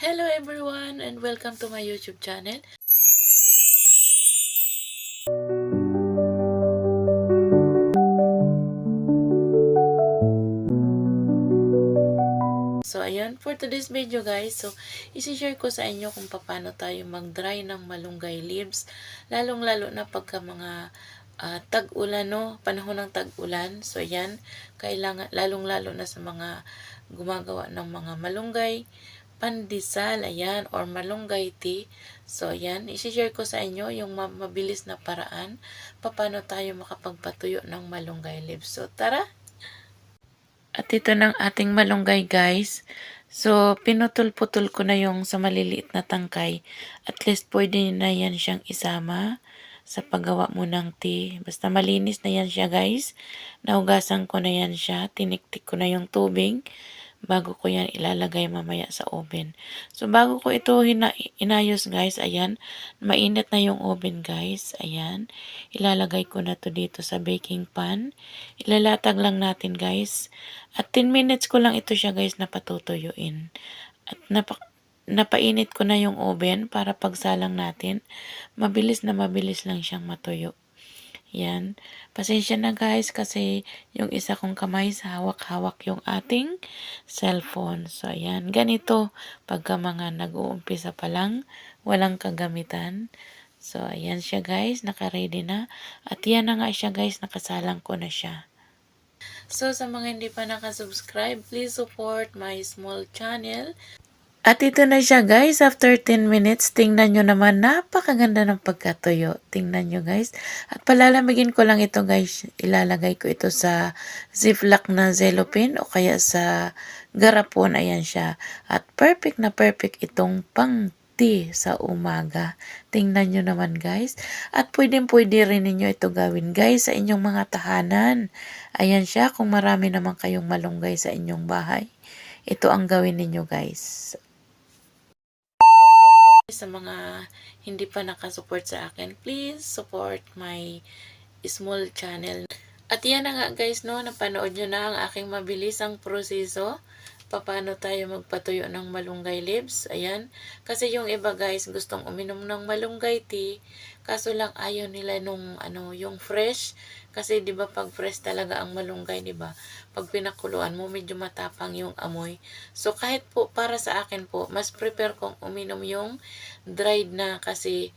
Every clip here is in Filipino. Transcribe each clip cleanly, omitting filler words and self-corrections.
Hello everyone and welcome to my YouTube channel. So ayan, for today's video guys, isi-share ko sa inyo kung paano tayo mag-dry ng malunggay leaves, lalong-lalo na pagka mga tag-ulan, no? Panahon ng tag-ulan. So ayan, kailangan lalong-lalo na sa mga gumagawa ng mga malunggay pandesal, ayan, or malunggay tea. So, ayan, isi-share ko sa inyo yung mabilis na paraan paano tayo makapagpatuyo ng malunggay leaves. So, tara! At ito ng ating malunggay, guys. So, pinutol-putol ko na yung sa maliliit na tangkay. At least pwede na yan siyang isama sa paggawa mo ng tea. Basta malinis na yan siya, guys. Nahugasan ko na yan siya. Tiniktik ko na yung tubig bago ko yan ilalagay mamaya sa oven. So, bago ko ito inayos, guys, ayan, mainit na yung oven, guys, ayan, ilalagay ko na to dito sa baking pan, ilalatag lang natin, guys, at 10 minutes ko lang ito siya, guys, na patutuyuin, at napainit ko na yung oven para pagsalang natin, mabilis lang siyang matuyo. Yan. Pasensya na guys kasi yung isa kong kamay sa hawak-hawak yung ating cellphone. So ayan, ganito pagka mga nag-uumpisa pa lang, walang kagamitan. So ayan siya guys, naka-ready na. At yan na nga siya guys, nakasalang ko na siya. So sa mga hindi pa nakasubscribe, please support my small channel. At ito na siya guys, after 10 minutes, tingnan nyo naman, napakaganda ng pagkatuyo. Tingnan nyo guys. At palalamigin ko lang ito guys, ilalagay ko ito sa ziplock na cellophane o kaya sa garapon, ayan siya. At perfect na perfect itong pang tea sa umaga. Tingnan nyo naman guys. At pwede rin ninyo ito gawin guys sa inyong mga tahanan. Ayan siya, kung marami naman kayong malunggay sa inyong bahay. Ito ang gawin ninyo guys. Sa mga hindi pa nakasupport sa akin, please support my small channel. At yan na nga guys, no, napanood nyo na ang aking mabilisang proseso. Paano tayo magpatuyo ng malunggay leaves. Ayan. Kasi yung iba guys, gustong uminom ng malunggay tea. Kaso lang ayaw nila nung yung fresh. Kasi 'di ba pag fresh talaga ang malunggay, 'di ba? Pag pinakuluan mo medyo matapang yung amoy. So kahit po para sa akin po, mas prefer kong uminom yung dried na kasi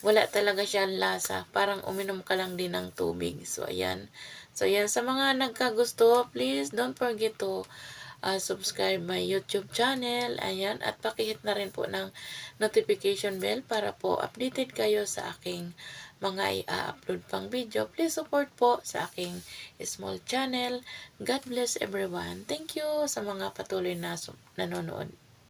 wala talaga siyang lasa. Parang uminom ka lang din ng tubig. So ayan. So ayan, sa mga nagkagusto, please don't forget to subscribe my YouTube channel. Ayan. At pakihit na rin po ng notification bell para po updated kayo sa aking mga i-upload pang video. Please support po sa aking small channel. God bless everyone. Thank you sa mga patuloy na nanonood.